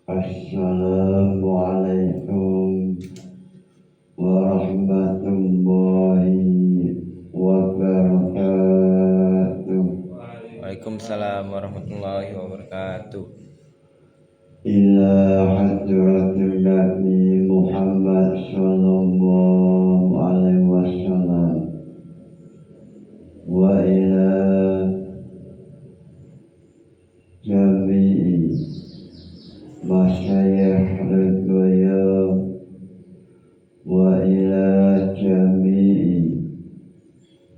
Assalamualaikum warahmatullahi wabarakatuh. Waalaikumsalam warahmatullahi wabarakatuh. Ila hadratin Nabi Muhammad sallallahu alaihi wasallam wa ila jami'i masyayikh ridwaya wa ila jami'i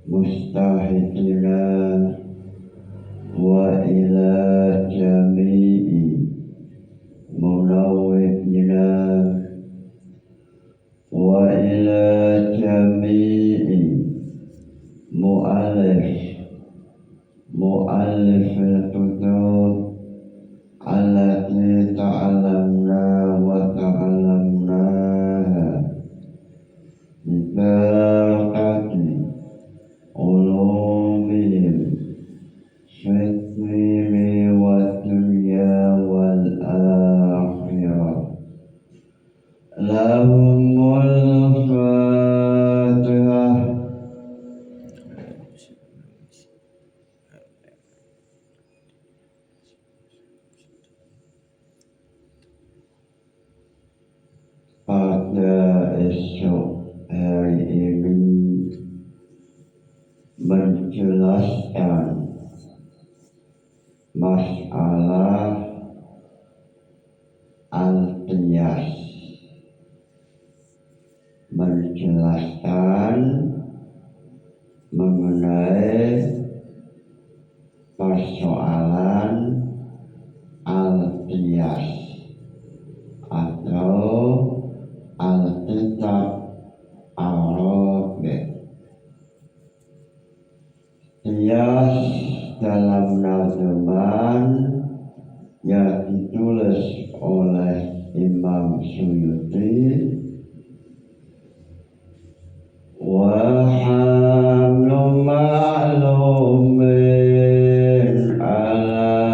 mustahidina wa ila jami'i munawwibina wa ila jami'i mu'allif al-kutub allati ta'alamna wa ta'alamnaha bibarakati ulumihim fitni wa dunya wal akhirah. Lahumul fatihah. Pada esok hari ini menjelaskan masalah al-qiyas, menjelaskan mengenai persoalan al-qiyas atau Alkitab Arabic. Qiyas dalam nazaman yang ditulis oleh Imam Suyuti wa hamlu ma'lumin ala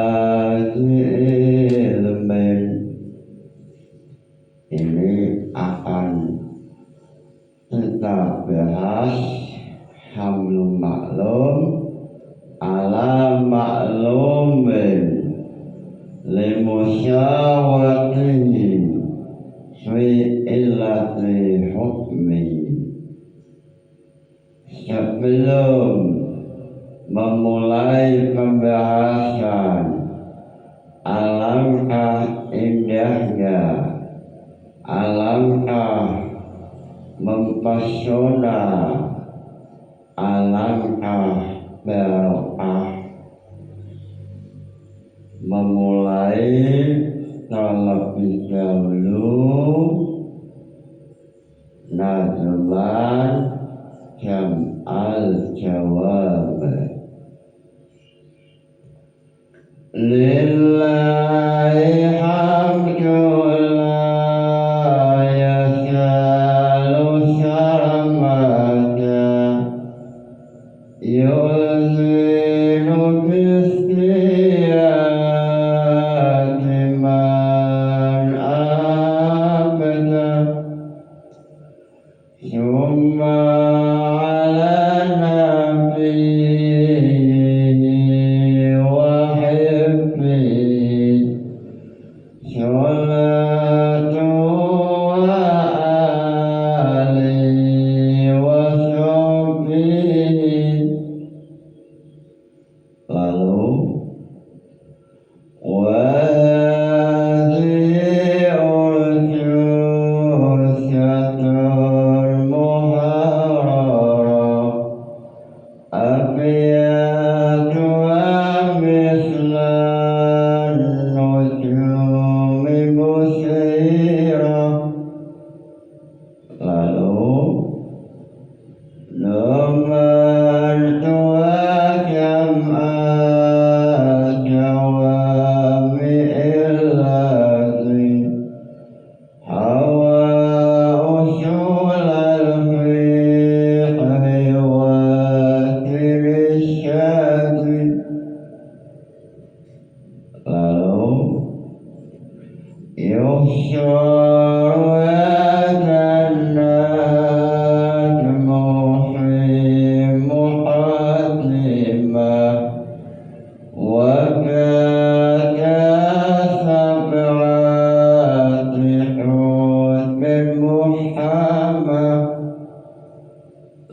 ilmin. Ini akan kita bahas hamlu maklum ala maklumin limusyawatihi fi illati hukmi. Sebelum memulai pembahasan, alangkah indahnya, alangkah mempesona, alangkah barokah memulai terlebih dahulu nazaman jam al-jawab. Lillahi hamdu la yasalu sarmada yuzinu bisiyati man abada summa ala nabiyyi wa hibbi salatu wa ali wa sahbihi. Lalu وهذه أنثى محررة أبياتها مثل النجوم مسطرة يحشر الناس محيم حسيما وكان سبعة حسن محمد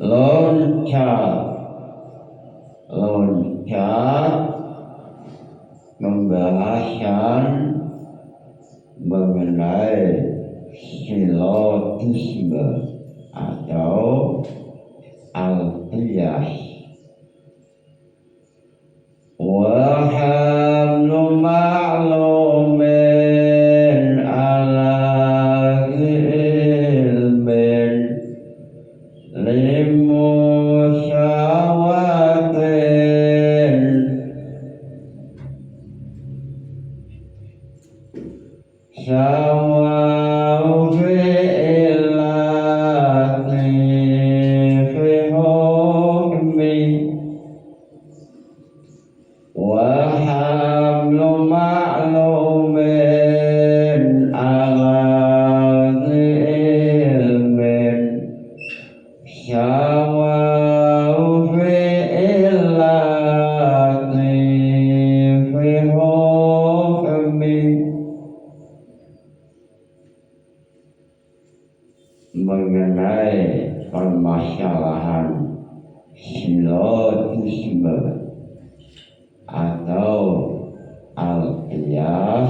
loncat pembahasan mengenai silogisme atau al-qiyas. Wa hamlu ma'lumin ala ilmin limusyawatin sawa'u fi'ilati fi hukmi wa hamlu ma'lumin ala ilmin sawa'u fi'ilati fi hukmi mengenai permasalahan silogisme atau al-qiyas,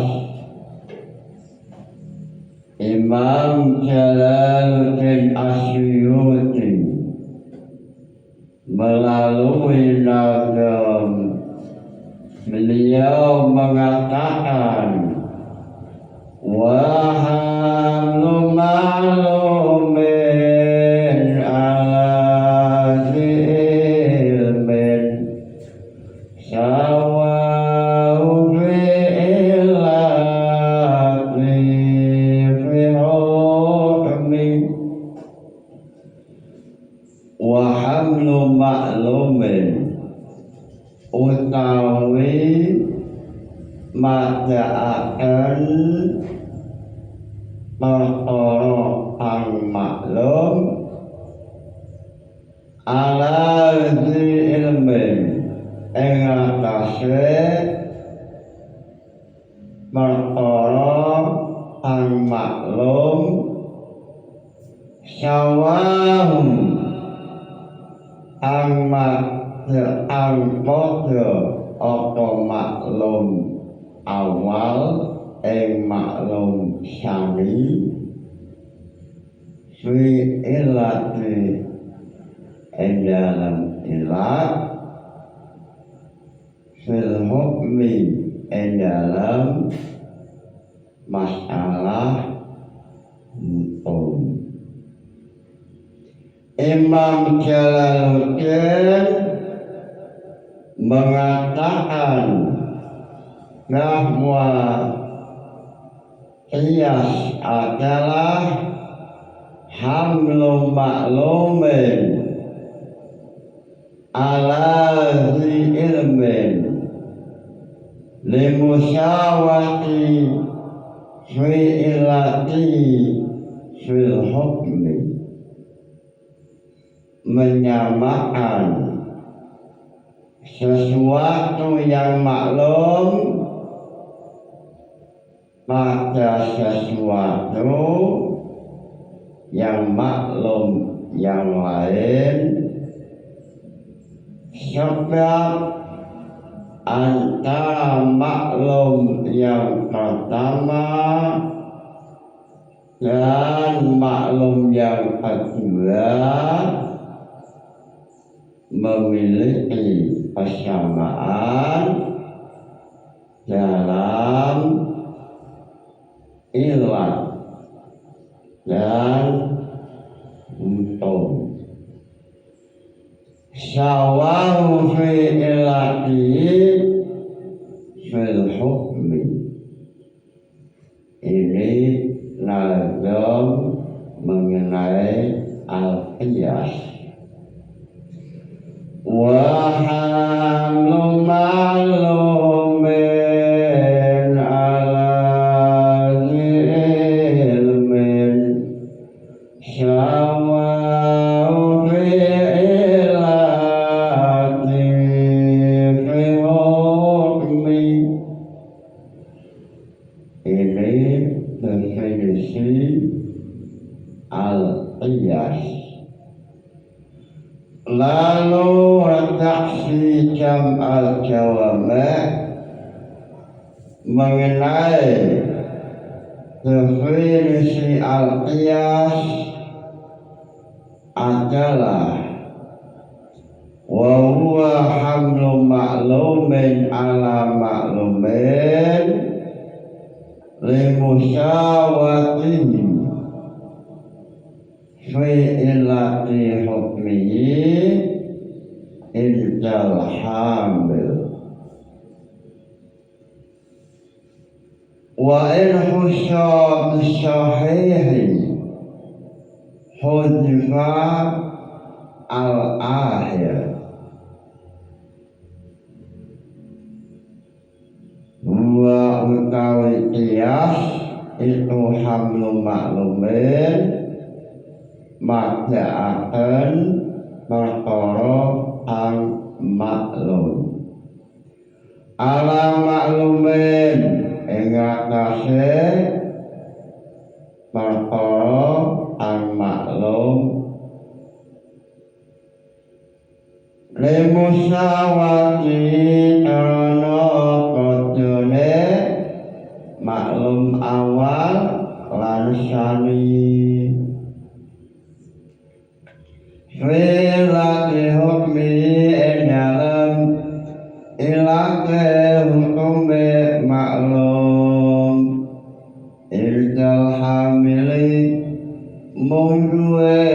Imam Jalaluddin Asyuyuti melalui nazam beliau mengatakan wa hamlu ma'lumin ala ilmin sawa'u fi'ilati fi hukmi wa hamlu ma'lumin utawi madha'aken perkara kang maklum ala ilmin ing atase perkara kang maklum syawahum ang padha apa maklum awal ing maklum syami fi ilati ing dalam ilat fil hukmi ing dalam masalah hukum. Imam Jalaluddin mengatakan bahwa qiyas adalah hamlu ma'lumin ala zi ilmin limusyawati fi ilati fil hukmi, menyamakan sesuatu yang maklum pada sesuatu yang maklum yang lain, sebab antara maklum yang pertama dan maklum yang kedua memiliki persamaan dalam ilat dan hukum. Sawahu fi ilati fil hukmi, ini nazam mengenai al-qiyas. Wa hamlu ma'lumin ala zi ini definisi al-qiyas. Lalu redaksi jam al-jawami' mengenai definisi al-qiyas adalah wa huwa hamlu ma'lumin ala ma'lumin limusyawatin fi illati hukmihi indal hamil wa in husya bisahihi hudifa al-akhir wa utawi qiyas itu hamlu maklumin madha'aken perkara ang maklum ala maklumin ing atase perkara ang maklum limusawati karana kodone maklum awal lan sani filati hukmi dalam ilake hukume maklum irdal hamili mungguwe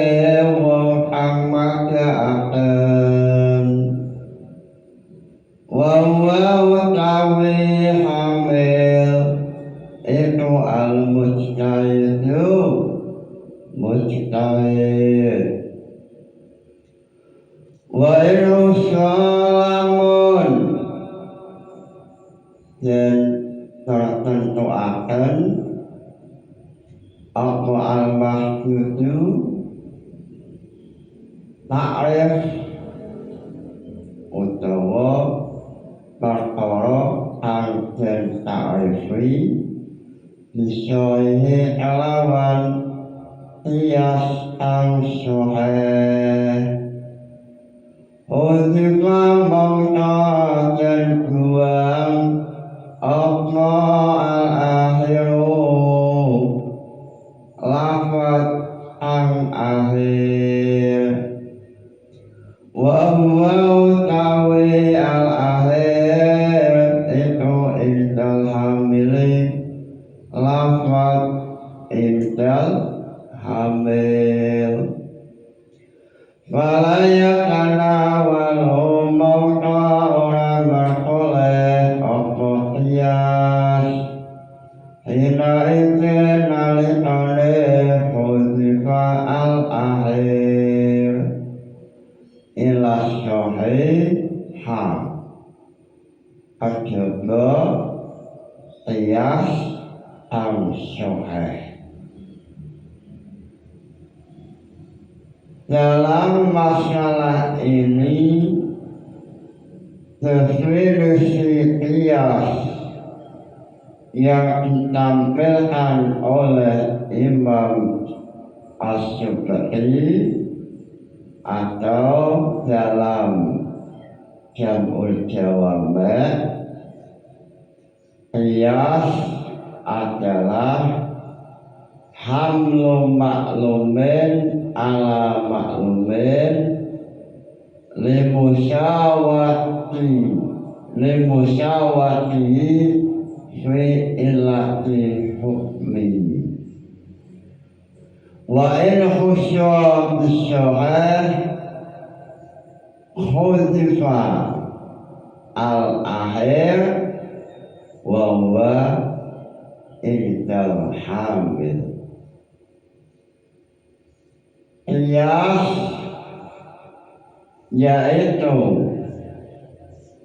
wong kang magaaken wa utawi hamil itu al-mujtahidu mujtahid wa inu salamun dan tertentuaken apa al-mahdudu ta'rif utawa perkara kang den ta'rifi bisoihi kelawan qiyas ang sahih Udhika mauta dan buang apa al-akhiru lafad ang akhir wa huwa utawi al-akhir itu indal hamili lafad indal hamil falayakana walau mauta orang berkoleh apa qiyas hina izin nalikane hudifa al-akhir ila syahiha kajaba qiyas al-syahih. Dalam masalah ini definisi qiyas yang ditampilkan oleh Imam As-Subki atau dalam Jam'ul Jawami' qiyas adalah hamlu maklumin ala maklumin limusyawati fi illati hukmi wa in khusya bisyahih hudifa al-akhir wa huwa indal hamil. Qiyas yaitu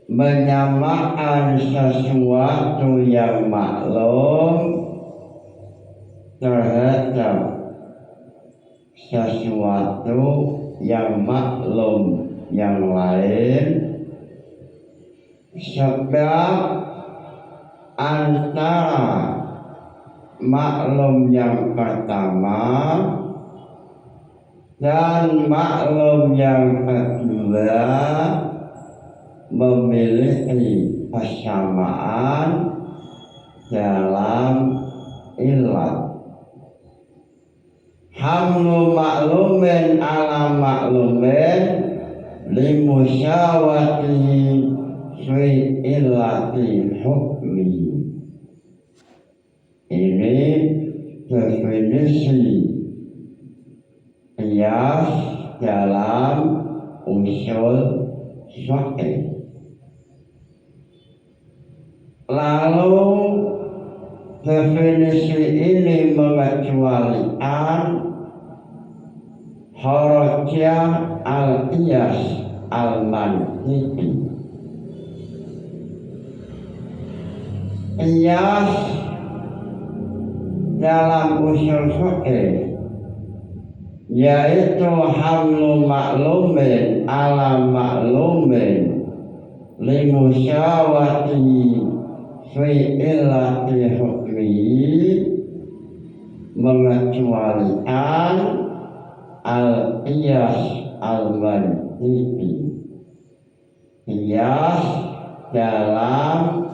menyamakan sesuatu yang maklum terhadap sesuatu yang maklum yang lain sebab antara maklum yang pertama dan maklum yang kedua memiliki persamaan dalam ilat. Hamlu maklumin ala maklumin limusyawati fi illati hukmi. Ini definisi qiyas dalam usul syar'i. Lalu definisi ini mengecualikan horoja al-qiyas al-mantiqi. Qiyas dalam usul fiqh yaitu hamlu maklumin ala maklumin limusyawati fi illati hukmi, mengecualikan al-qiyas al-mantiqi, qiyas dalam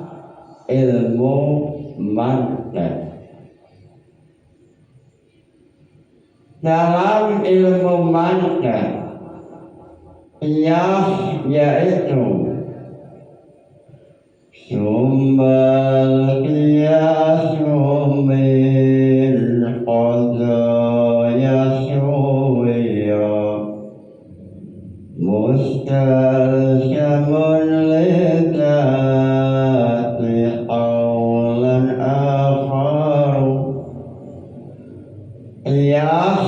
ilmu mantiq. Dalam ilmu mantiq, qiyas yaitu summal qiyasu min qadaya suwira mustalsyamun lidati qawlan akharu. Qiyas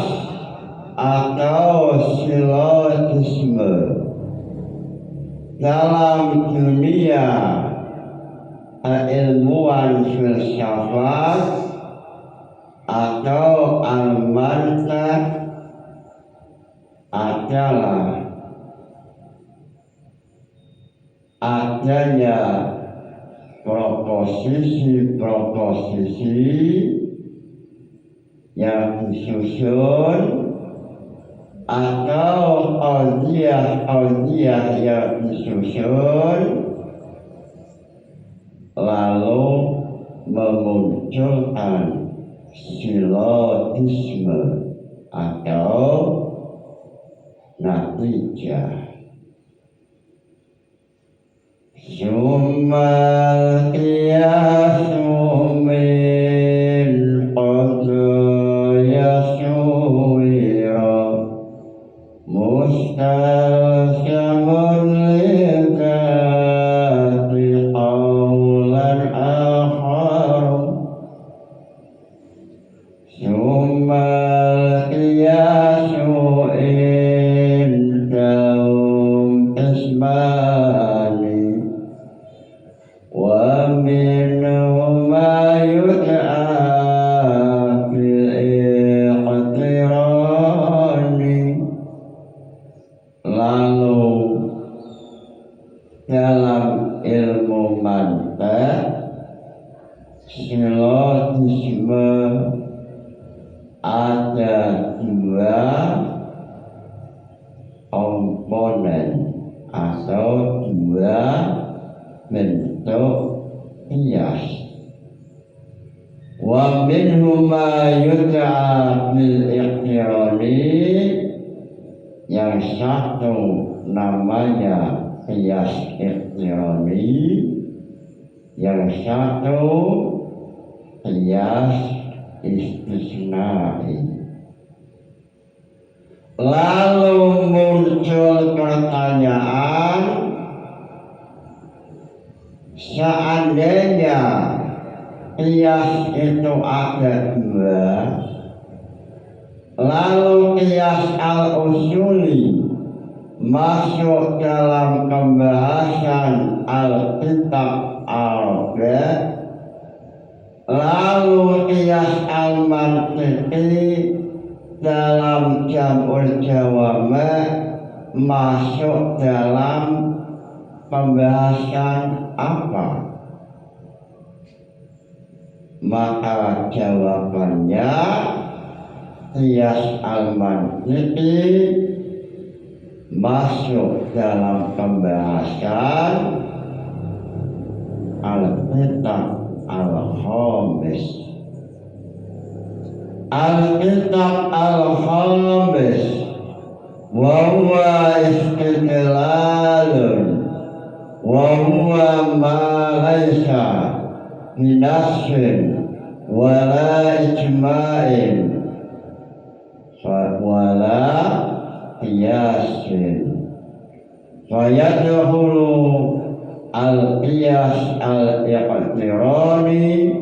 atau silogisme dalam dunia ilmuwan filsafat atau al-mantiq adalah adanya proposisi-proposisi yang disusun atau qadiyah yang disusun lalu memunculkan silogisme atau natijah. Summal qiyasu min qadaya suwira mustalsyamun lidati qawlan akharu. Summal qiyasu indahum ismani wa minhum ma yud'a bil iqtirani. Lalu dalam ilmu mantiq silogisme ada dua komponen atau dua bentuk qiyas. Wa minhum ma yud'a bil iqtirani, yang satu namanya qiyas iqtirani, yang satu qiyas istisnai. Lalu muncul pertanyaan, seandainya qiyas itu ada dua, lalu qiyas al-usuli masuk dalam pembahasan al-kitab al-bed, lalu qiyas al-mantiqi dalam jam'ul jawami masuk dalam pembahasan apa? maka jawabannya qiyas al-mantiqi masuk dalam pembahasan al-qit'ah al-khamis. Al-qit'ah al-khamis wa huwa istidlalun wa huwa ma laysa binasrin wala ijma'in wala qiyasin. Fayadkhulu al-qiyas al-iqtirani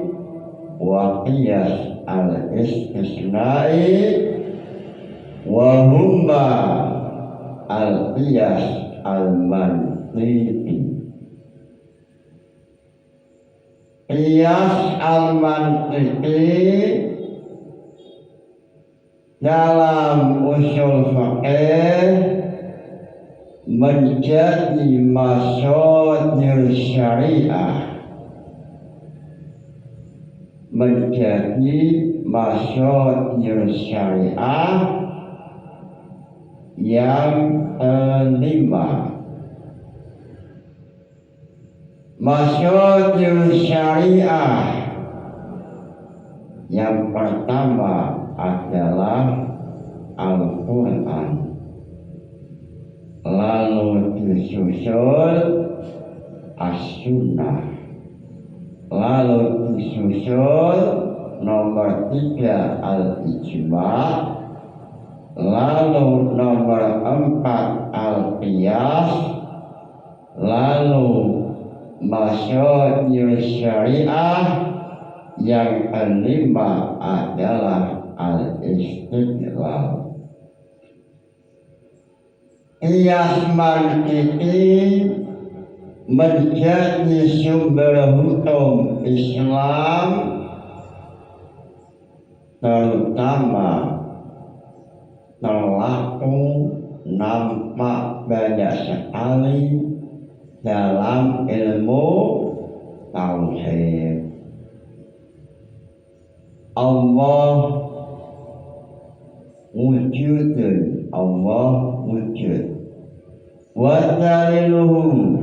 wa qiyas al-istisnai wa huma al-qiyas al-mantiqi. Qiyas al-mantiqi dalam usul fiqh menjadi mashadir syariah, menjadi mashadir syariah yang kelima. Mashadir syariah yang pertama adalah Al-Quran, lalu disusul As-Sunnah, lalu disusul nomor 3 Al-Ijma', lalu nomor 4 Al-Qiyas, lalu mashadir syariah yang kelima adalah al-istidlal. Qiyas mantiqi menjadi sumber hukum Islam, terutama terlaku nampak banyak sekali dalam ilmu tauhid. Allah wujudun, Allah wujud. Wa daliluhu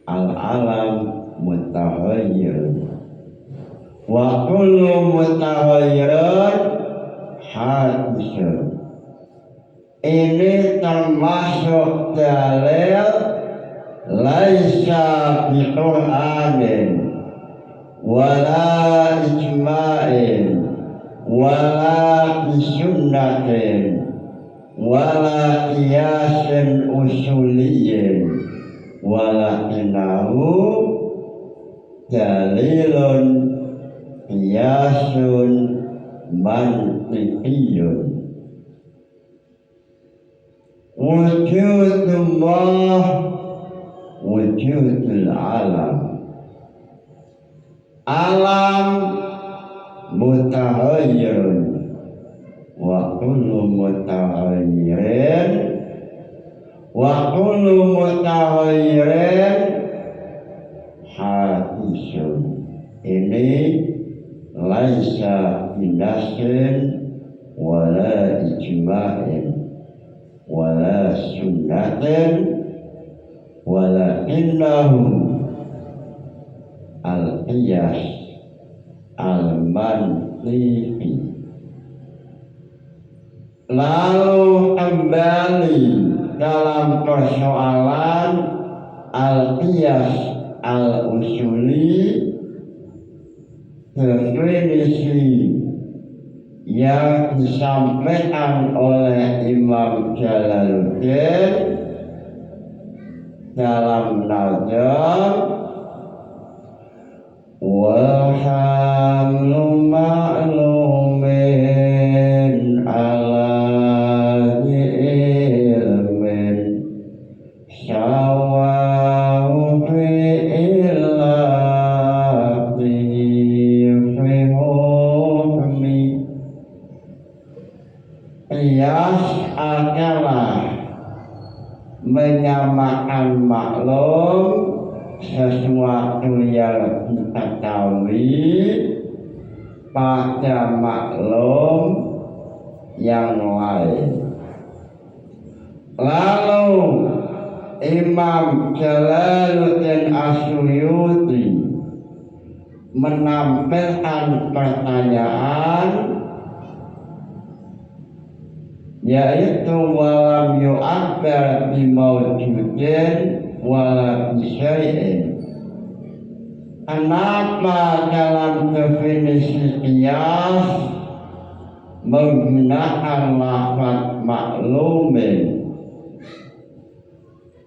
al-alam mutaghayyir. Wa kullu mutaghayyirin hadithun. Ini termasuk dalil laisa bi Qur'anin wala ijma'in wala bi sunnatin wala qiyasin usuliyyin walakinahu dalilun qiyasun mantiqiyun. Wujudullah wujudul alam. Alam mutaghayyirun wa kullu mutaghayyirin hadisun. Ini laisa binasin wala ijma'in wala sunnatin walakinnahu al-qiyas al-mantiqi. Lalu kembali dalam persoalan al-qiyas al-usuli, definisi yang disampaikan oleh Imam Jalaluddin dalam Nazm, wa hamlu ma'lumin ala ilmin sawa'u fi illati fi hukmi. Qiyas adalah menyamakan maklum sesuatu yang diketahui pada maklum yang lain. Lalu Imam Jalaluddin As-Suyuti menampilkan pertanyaan, yaitu walam yu'abbar bimawjudin wala bisyai'in. Kenapa dalam definisi qiyas menggunakan lafaz maklumin,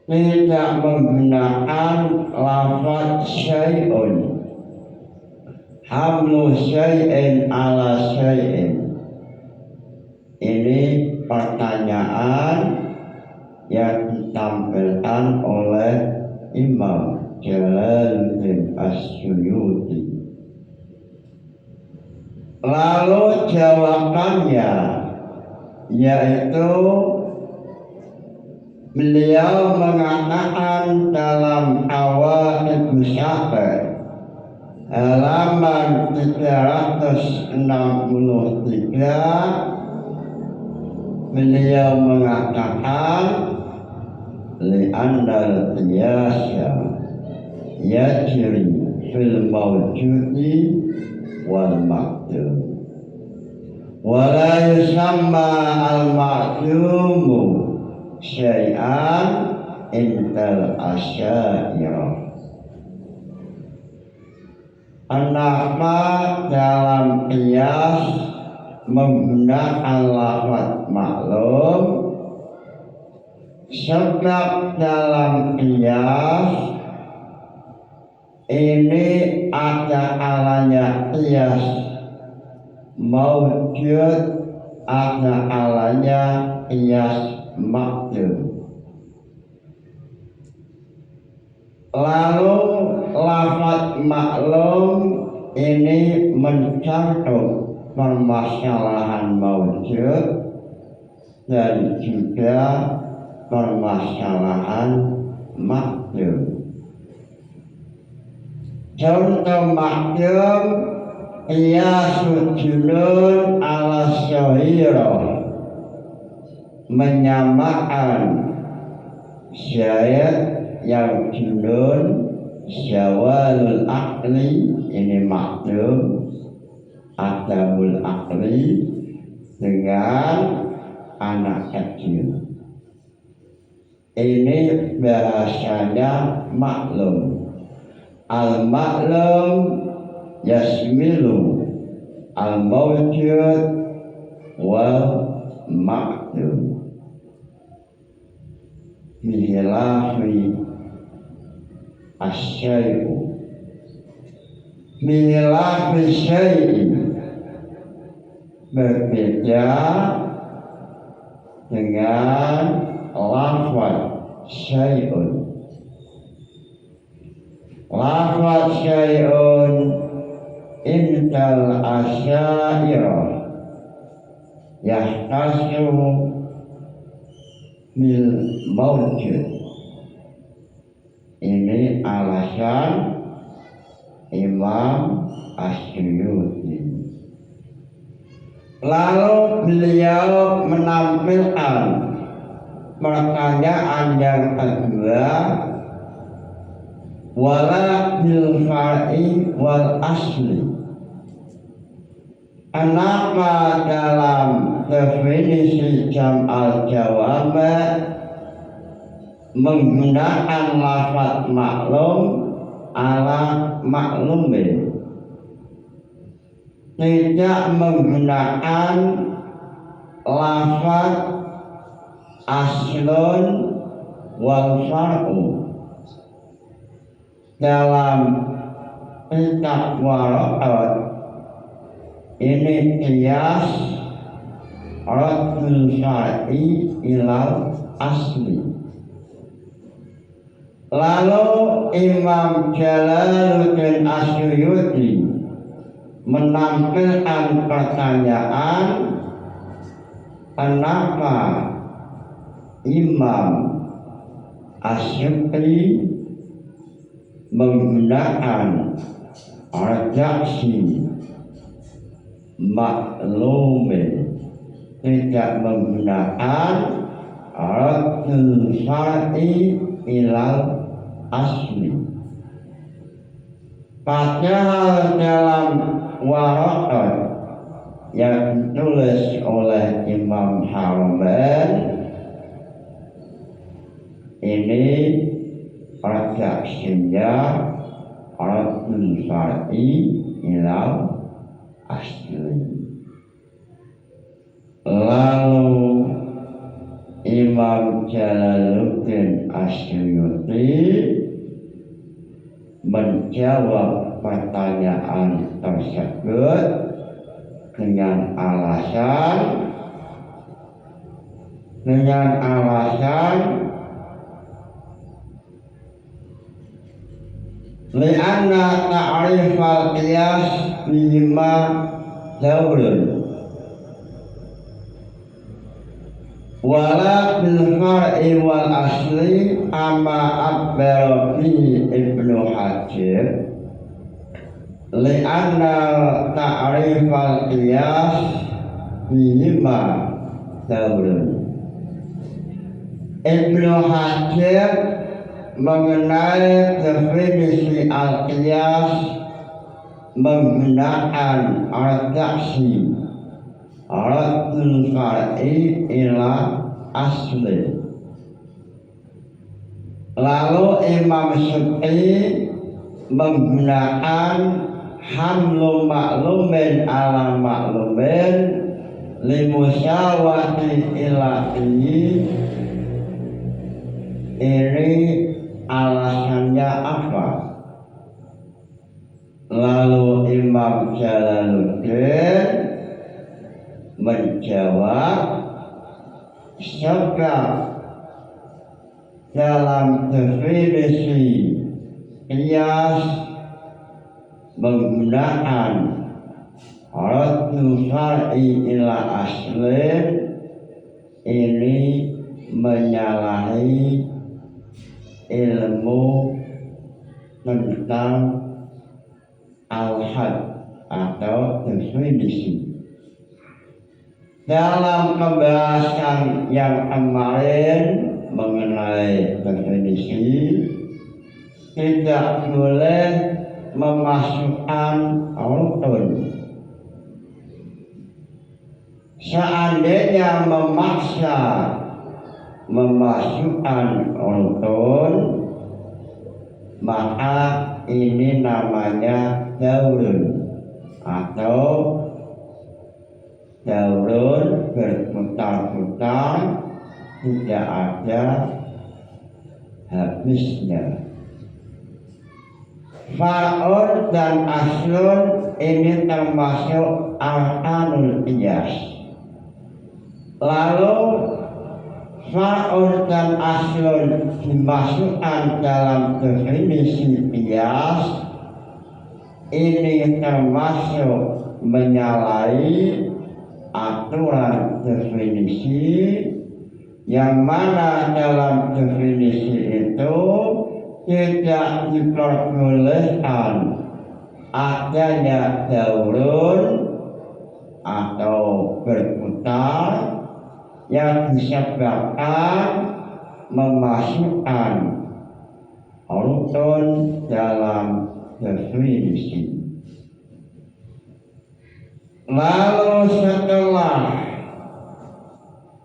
tidak menggunakan lafaz syai'un, hamlu syai'in ala syai'in? Ini pertanyaan yang ditampilkan oleh Imam Jalaluddin As-Suyuti. Lalu jawabannya yaitu beliau mengatakan dalam Qawaidus Syaf'i halaman 363, beliau mengatakan li'annal qiyasa yajri fil mawjudi wal ma'dum wa la yusamma al ma'dumu syai'an intal asya'irah. Kenapa dalam qiyas menggunakan lafaz maklum? Sebab dalam qiyas ini ada kalanya qiyas mawjud, ada kalanya qiyas ma'dum. Lalu lafaz maklum ini mencakup permasalahan mawjud dan juga permasalahan ma'dum. Contoh ma'dum, qiyasul junun ala syahirah, menyamakan syahid yang junun syawalul akli, ini ma'dum, adabul akli, dengan anak kecil. Ini bahasanya maklum. Al-maklum yasmilu al-mawjud wal ma'dum. Bihilafi asyai'u, bihilafi syai'i, berbeda dengan lafaz syai'un. Lafaz syai'un indal asya'irah yahtasu bil mawjud. Ini alasan Imam As-Suyuti. Lalu beliau menampilkan pertanyaan yang kedua, wala bil far'i wal asli. Kenapa dalam definisi jam'al jawab menggunakan lafaz maklum ala maklumin, tidak menggunakan lafaz aslun wal far'u? Dalam kitab Waraqat ini qiyas raddul far'i ilal asli. Lalu Imam Jalaluddin As-Suyuti menampilkan pertanyaan, kenapa Imam Asy-Syukri menggunakan redaksi maklumin, tidak menggunakan raddul syar'i ilal asli. Padahal dalam warakat yang ditulis oleh Imam Haramain ini redaksinya raddul syar'i ilal asli. Lalu Imam Jalaluddin Asyuyuti menjawab pertanyaan tersebut dengan alasan li'anna ta'rifal qiyas bima daurun wala bil far'i wal asli amma akbar fi Ibnu Hajar li'anna ta'rifal qiyas bima daurun. Ibnu Hajar mengenai definisi al-qiyas menggunakan redaksi raddul far'i ila asli. Lalu Imam Syu'ti menggunakan hamlu maklumin ala maklumin limusyawati ila ini alasannya apa? Lalu Imam Jalaluddin menjawab, sebab dalam definisi qiyas menggunakan raddul syar'i ila asli ini menyalahi ilmu tentang al-had atau definisi. Dalam pembahasan yang kemarin mengenai definisi, tidak boleh memasukkan rukun. Seandainya memaksa memasukkan rukun, maka ini namanya daurun atau daurun berputar-putar, tidak ada habisnya. Far'un dan aslun ini termasuk arkanul qiyas. Lalu far'un dan aslun dimasukkan dalam definisi qiyas, ini termasuk menyalahi aturan definisi yang mana dalam definisi itu tidak diperbolehkan adanya daurun atau berputar yang disebabkan memasukkan rukun dalam definisi. Lalu setelah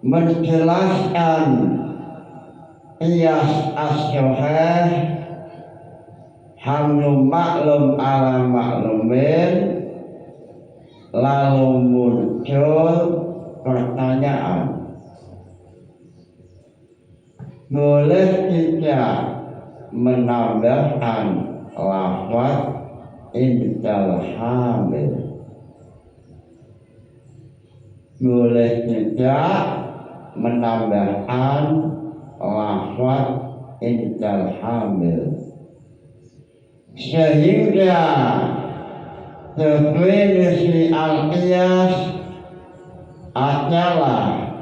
menjelaskan qiyas as-sahih, hamlu maklum ala maklumin, lalu muncul pertanyaan, boleh tidak menambahkan lafaz indal hamil? Boleh tidak menambahkan lafaz indal hamil, sehingga definisi al-qiyas adalah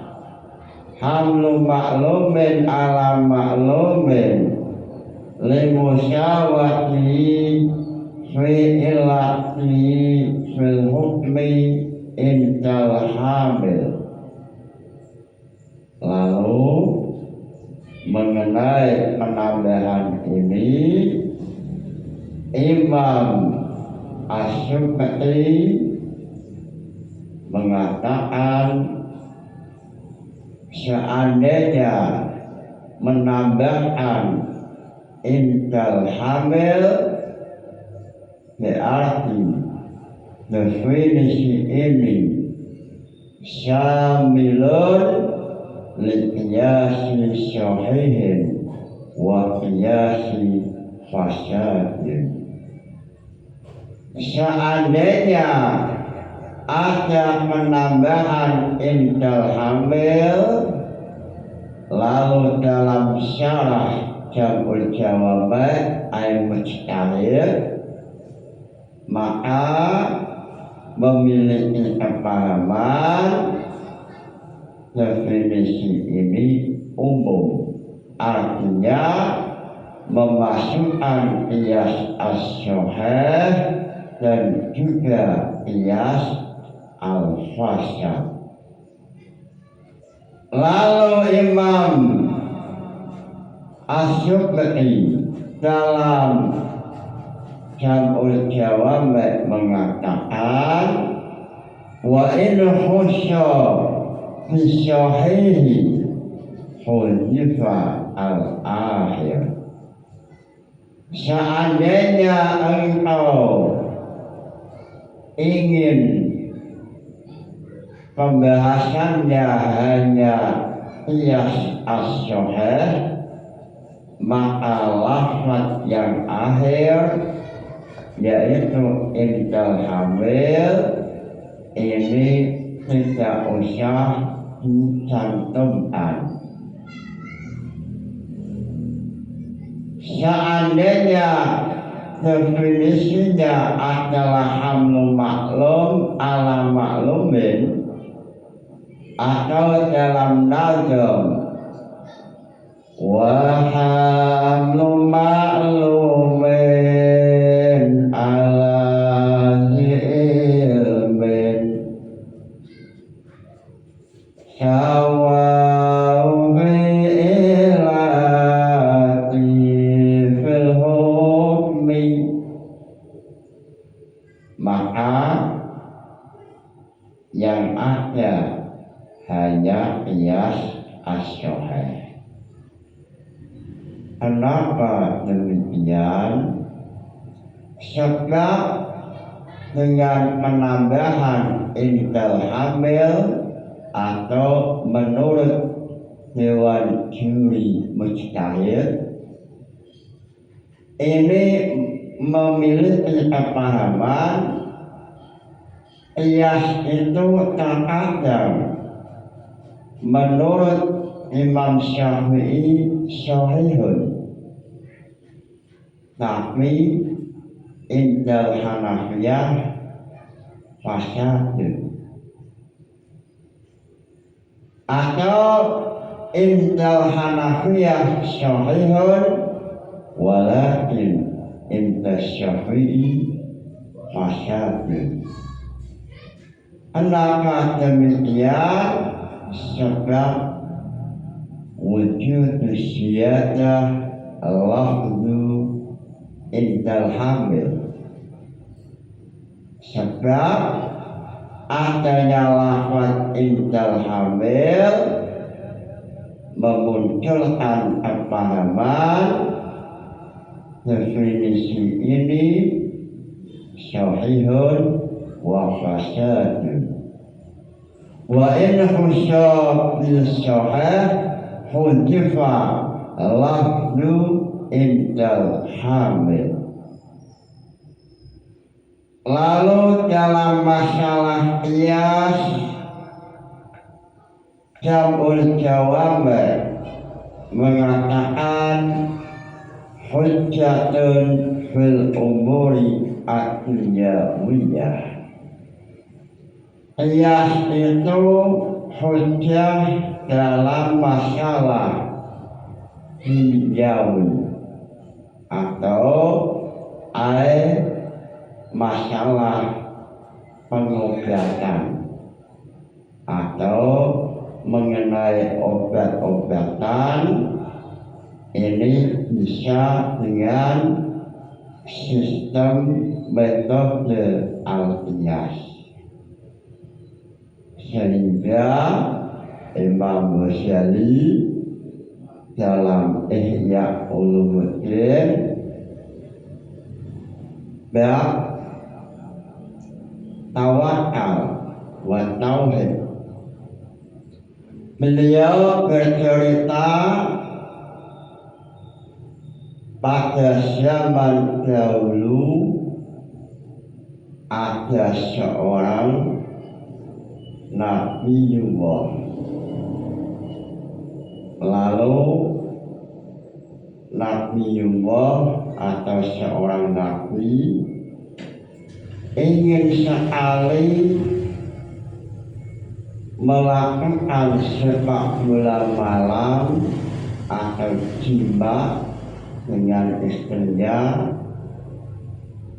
hamlu maklumin ala maklumin limusawati fi ilati fil hukmi indal hamil. Lalu mengenai penambahan ini Imam Asy'ari mengatakan seandainya menambahkan indal hamil berarti definisi ini syamilun liqiyasi syahihin wa qiyasi fasadin. Seandainya ada penambahan indal hamil, lalu dalam syarah Jam'ul Jawabat al-Mujtahid, maka memiliki kepahaman definisi ini umum, artinya memasukkan qiyas as-sahih dan juga qiyas al-fasad. Lalu Imam Asy'ari dalam Jam'ul Jawabat mengatakan wa in khusya fi syahihi hudifa al-akhir. Seandainya engkau ingin pembahasannya hanya qiyas as-sahih, maka lafaz yang akhir yaitu indal hamil ini tidak usah dicantumkan. Seandainya definisinya adalah hamlu maklum ala maklumin atau dalam nazam wa hamlu maklumin ala ilmin sawa'u ilati fil hukmi, maka yang ada hanya qiyas as-sahih. Kenapa demikian? Sebab dengan penambahan indal hamil atau menurut Dewan Juri Mujtahid ini memiliki kepahaman qiyas itu terkadang menurut Imam Syafi'i sahihun, tapi indal Hanafiyah fasadun, atau indal Hanafiyah sahihun walakin indal Syafi'i fasadun. Kenapa demikian? Sebab wujud syiadah lafzu indal hamil, sebab adanya lafaz indal hamil memunculkan kepahaman definisi ini sahihun wa fasadun. Wa in khusya bil sahih hudifa lafzu indal hamil. Lalu dalam masalah qiyas Jam'ul Jawabat mengatakan hujjatun fil umuri ad-dunyawiyah. Qiyas itu hujjah dalam masalah duniawi, atau masalah pengobatan atau mengenai obat-obatan ini bisa dengan sistem metode Al-Qiyas, sehingga Imam Ghazali dalam Ihya Ulumuddin bab tawakal wa tauhid, beliau bercerita pada zaman dahulu ada seorang Nabiullah, lalu Nabiullah atau seorang nabi ingin sekali melakukan sepak bola malam atau jima dengan istrinya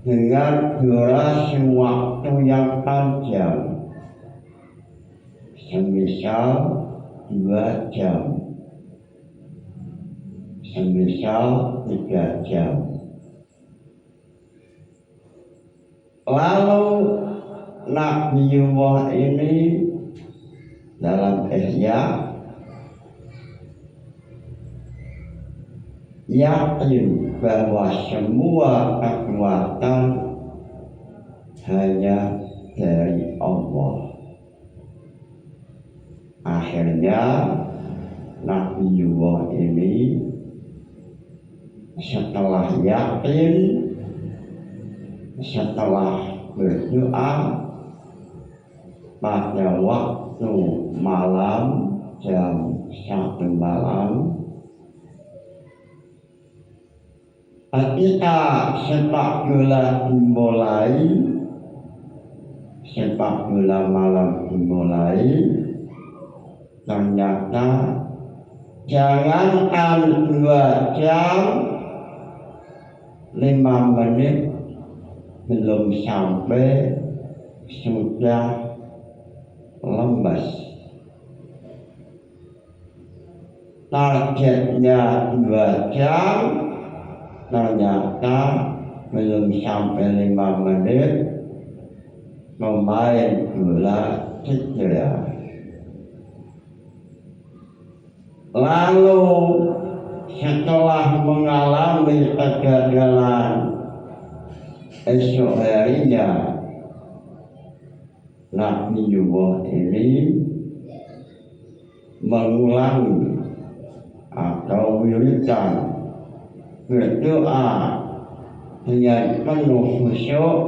dengan durasi waktu yang panjang, semisal 2 jam, semisal 3 jam. Lalu Nabiullah ini dalam Ihya yakin bahwa semua kekuatan hanya dari Allah. Akhirnya Nabiullah ini setelah yakin, setelah berdoa pada waktu malam jam 1 malam, ketika sepak bola dimulai, sepak bola malam dimulai, ternyata jangankan 2 jam, 5 menit belum sampai sudah lemes. Targetnya 2 jam, ternyata belum sampai 5 menit pemain bola cedera. Lalu setelah mengalami kegagalan, esok harinya Nabiullah ini mengulangi atau wiridan berdoa dengan penuh khusyuk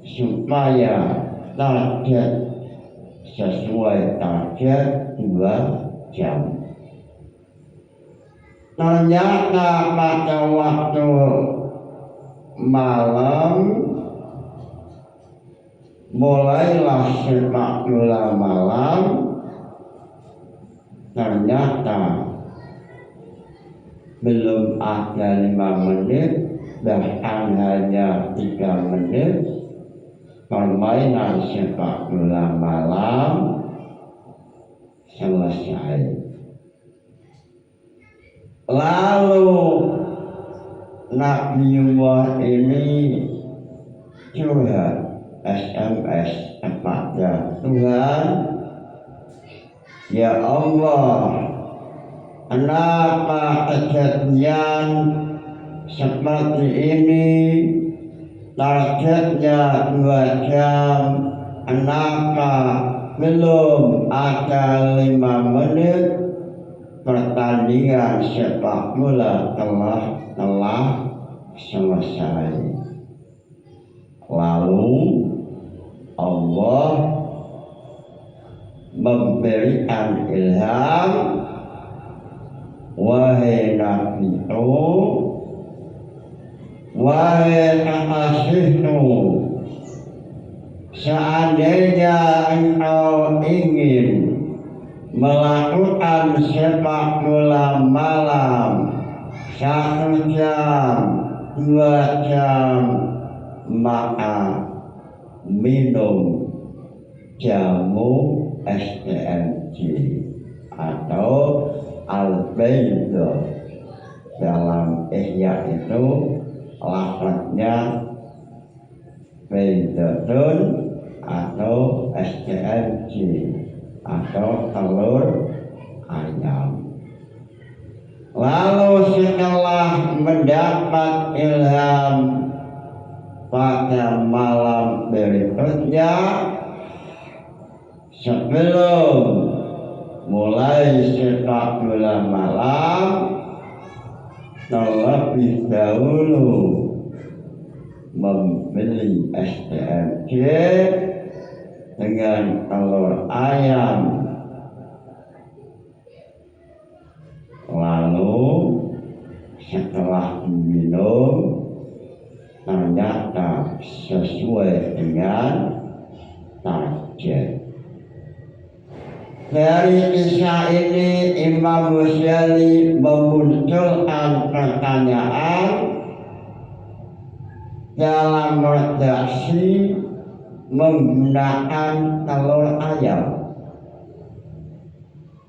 supaya target sesuai target 2 jam. Ternyata pada waktu malam mulailah sepak bola malam, ternyata belum ada 5 menit, bahkan hanya 3 menit permainan sepak bola malam selesai. Lalu Nabiullah ini curhat SMS kepada Tuhan, ya Allah, kenapa kejadian seperti ini? Targetnya 2 jam, kenapa belum ada 5 menit? Pertandingan sepak bola telah selesai. Lalu Allah memberikan ilham, wahai Nabiku, wahai kekasihku, seandainya engkau ingin melakukan sepak bola malam 1 jam, 2 jam makan, minum jamu STMJ atau albedo. Dalam ihya itu lafadznya beidotun atau STMJ atau telur ayam. Lalu setelah mendapat ilham pada malam berikutnya, sebelum mulai sepak bola malam, terlebih dahulu membeli STMJ dengan telur ayam. Lalu setelah minum, ternyata sesuai dengan target. Dari kisah ini Imam Ghazali memunculkan pertanyaan dalam redaksi menggunakan telur ayam.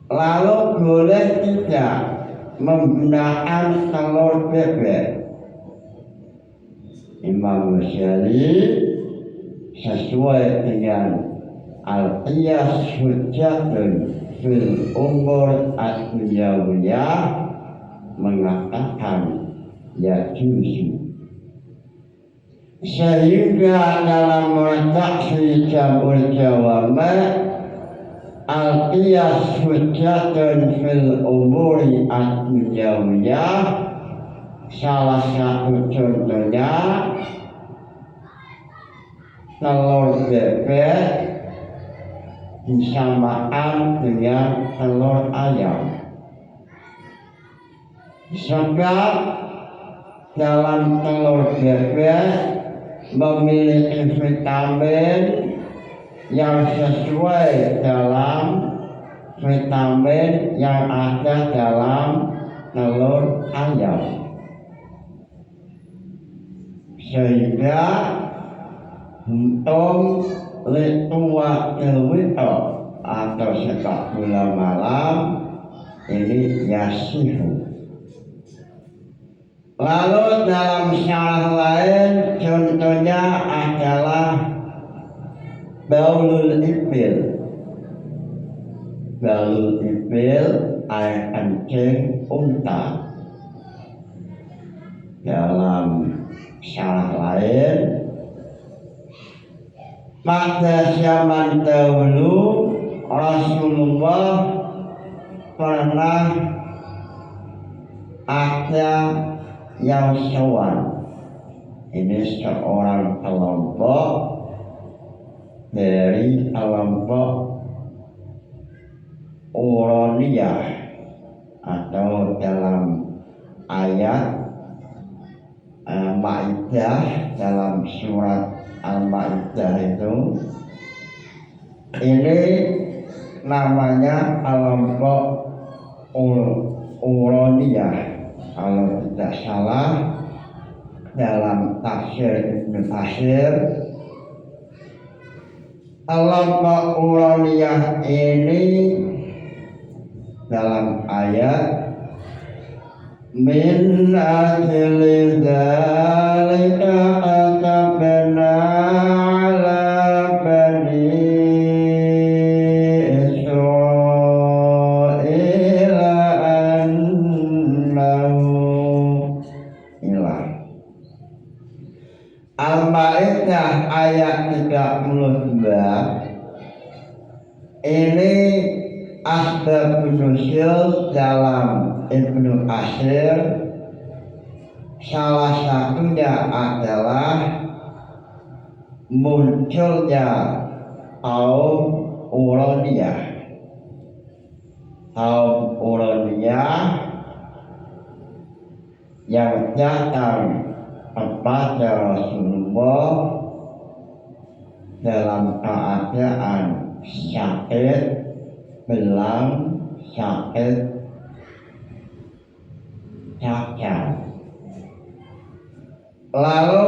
Lalu boleh tidak menggunakan telur bebek? Imam Ghazali sesuai dengan Al-Qiyas Hujjatun fil Umur Ad-Dunyawiyah mengatakan ya juzu. Sehingga dalam redaksi Jamul Jawami' Al-Qiyas Hujjatun fil Umur Ad-Dunyawiyah, salah satu contohnya telur bebek disamakan dengan telur ayam. Sebab dalam telur bebek memiliki vitamin yang sesuai dalam vitamin yang ada dalam telur ayam. Sehingga untuk litua ilwito atau sepak bola malam ini yasihu. Lalu dalam syarah lain contohnya adalah baulul ibil. Baulul ibil air kencing unta. Dalam syarah lain, pada zaman dahulu Rasulullah pernah ada yang sowan. Ini seorang kelompok dari kelompok Uroniyah atau dalam ayat Al-Ma'idah, dalam surat Al-Ma'idah itu ini namanya kelompok Uroniyah. Kalau tidak salah dalam tafsir Ibnu Katsir, kelompok Uroniyah ini dalam ayat min ajli dzalika katabna ala bani Israila annahu ilah. Al-Ma'idah ayat 32 ini asbabun nuzul dalam Ibnu Katsir. Salah satunya adalah munculnya kaum Uroniyah. Kaum Uroniyah yang datang kepada Rasulullah dalam keadaan sakit, belang, sakit cacat. Lalu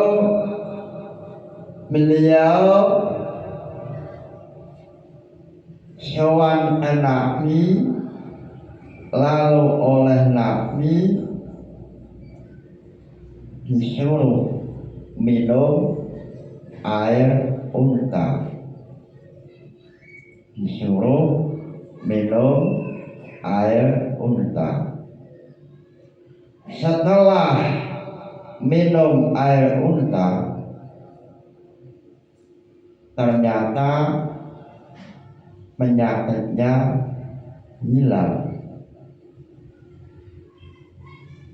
beliau sowan ke Nabi, lalu oleh Nabi disuruh minum air unta, disuruh minum air unta. Setelah minum air unta, ternyata penyakitnya hilang.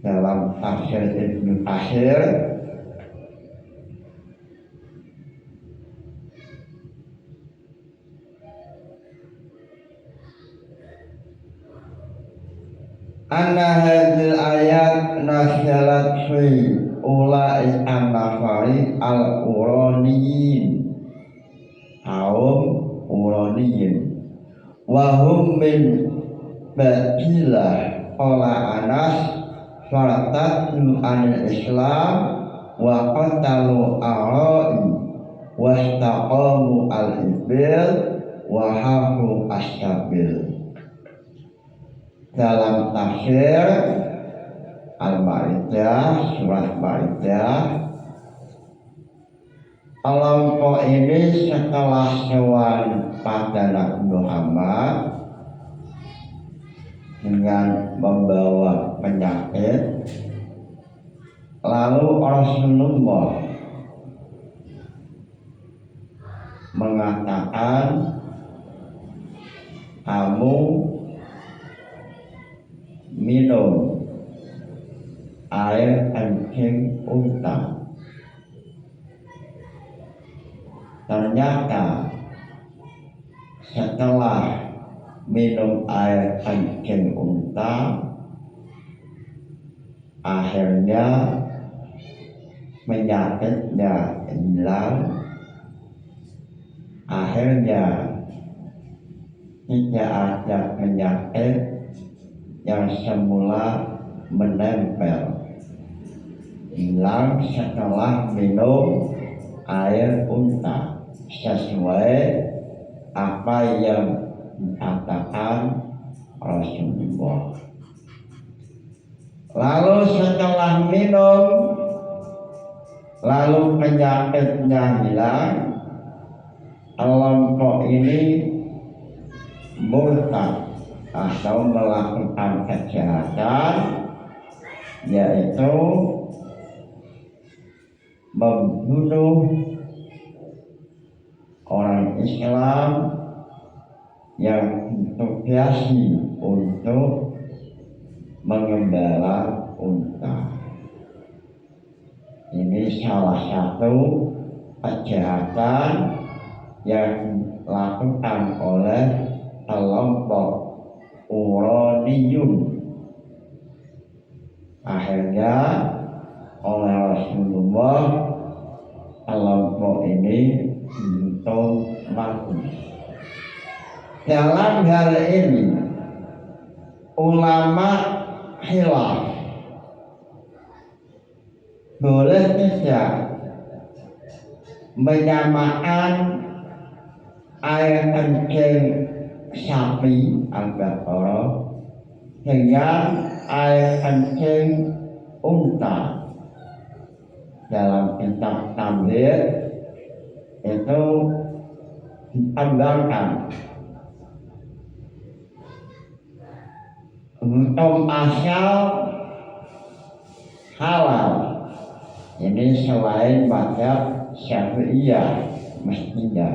Dalam tafsir Ibnu Katsir, anna hadhil ayat nazalat fi ulai an-nafari al-uraniyin, kaum uraniyin, wa hum min batilah qala Anas faratatu anil Islam wa qatalu a'ra'i wa istaqamu al-ibil wa hafu asyabil. Dalam tafsir Al-Ma'idah, surat Ma'idah, kelompok ini setelah sowan pada Nabi Muhammad dengan membawa penyakit, lalu Rasulullah mengatakan, kamu minum air kencing unta. Ternyata setelah minum air kencing unta, akhirnya penyakitnya hilang. Akhirnya tidak ada penyakit yang semula menempel, hilang setelah minum air unta, sesuai apa yang dikatakan Rasulullah. Lalu setelah minum, lalu penyakitnya hilang, kelompok ini murtad atau melakukan kejahatan, yaitu membunuh orang Islam yang ditugasi untuk mengembala unta. Ini salah satu kejahatan yang dilakukan oleh kelompok Uraniyun. Akhirnya oleh Rasulullah kelompok ini dihukum mati. Dalam hal ini ulama khilaf, boleh tidak menyamakan air kencing sapi al-baqarah dengan air kencing unta. Dalam kitab Tamhid itu ditambahkan hukum asal halal. Ini selain mazhab Syafi'iyah mestinya.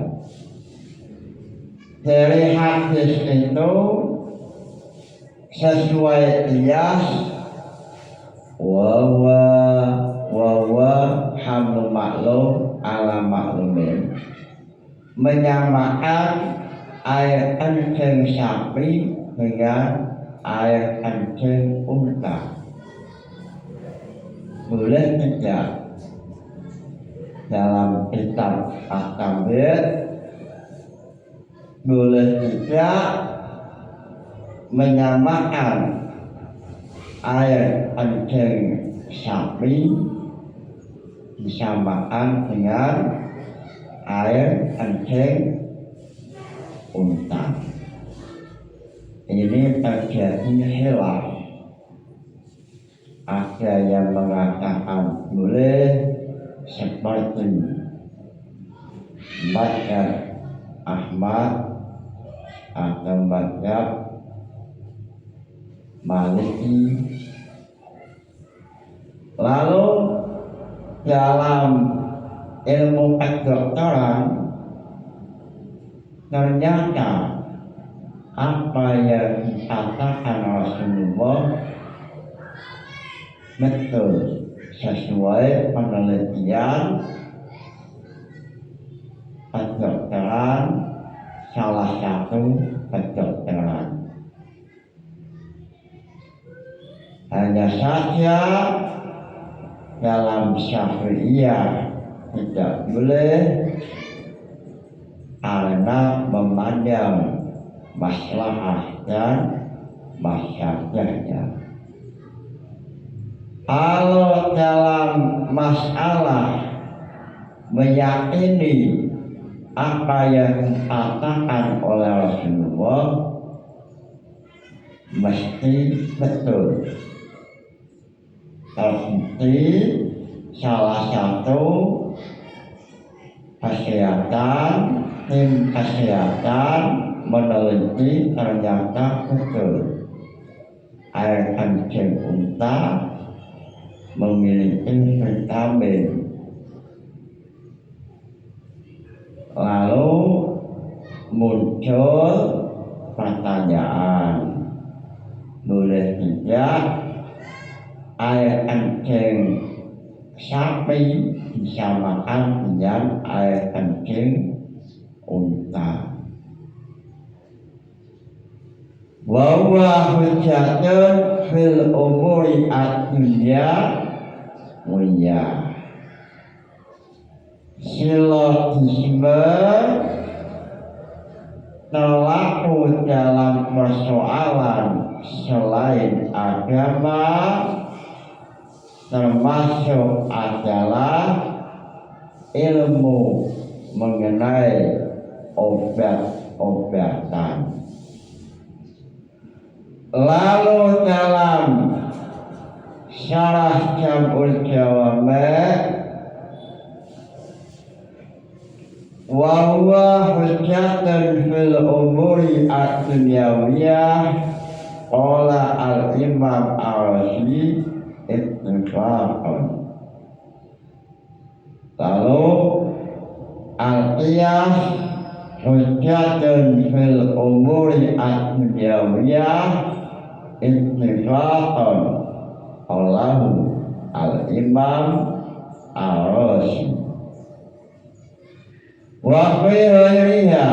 Dari hadis itu sesuai qiyas wa hamlu maklum ala maklumin, menyamakan air kencing sapi dengan air kencing unta. Boleh tidak dalam kitab At-Tamhid, boleh tidak menyamakan air kencing sapi disamakan dengan air kencing unta. Ini terjadi khilaf. Ada yang mengatakan boleh seperti mazhab Ahmad atau mazhab Maliki. Lalu dalam ilmu kedokteran ternyata apa yang dikatakan Rasulullah betul sesuai penelitian kedokteran, salah satu kedokteran. Hanya saja dalam Syafi'iyah tidak boleh karena memandang maslahah dan masyarakat. Kalau dalam masalah meyakini apa yang dikatakan oleh Rasulullah mesti betul. Terbukti salah satu tim kesehatan meneliti ternyata betul air kencing unta memiliki vitamin. Lalu muncul pertanyaan, boleh tidak air kencing sapi disamakan dengan air kencing unta? Wa huwa hujjatun fil umuri ad-dunya mulia. Silogisme terlaku dalam persoalan selain agama termasuk adalah ilmu mengenai obat-obatan. Lalu dalam syarah Jam'ul Jawami' wa huwa hujjatun fil umuri ad-dunyawiyah qala al-imam Ar-Razi ittifaqan. Lalu al-qiyas hujjatun fil umuri ad-dunyawiyah ittifaqan qalahu al-imam Ar-Razi. Wa fi ghairiha,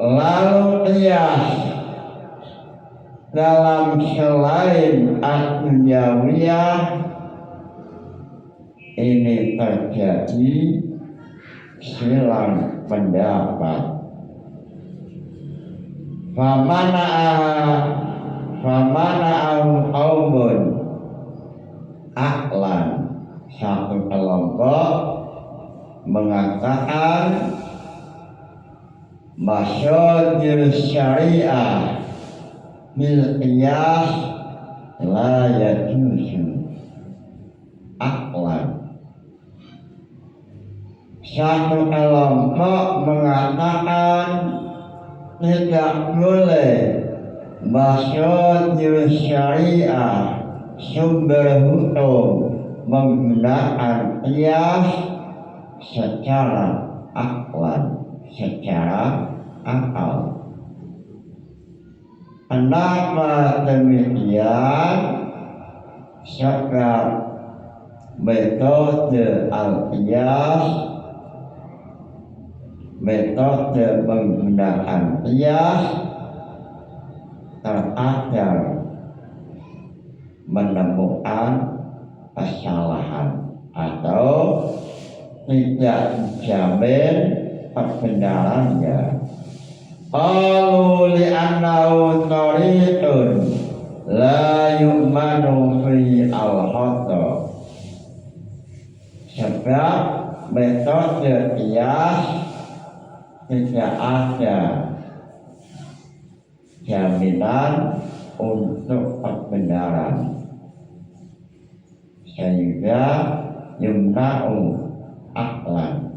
lalu qiyas dalam selain ad-dunyawiyah ini terjadi silang pendapat. Famana'ahu qaumun aqlan, satu kelompok mengatakan masyhur syariah bil qiyas la yajuzu aqlan. Satu kelompok mengatakan tidak boleh masyhur syariah sumber hukum menggunakan qiyas secara akal, secara akal. Kenapa demikian? Sebab metode al-qiyas, metode menggunakan qiyas terkadang menemukan kesalahan atau tidak dijamin kebenarannya. Qalu li'annahu tariqun la yu'manu fi al-khata. Sebab metode qiyas tidak ada jaminan untuk kebenaran, sehingga yumna'u aklan.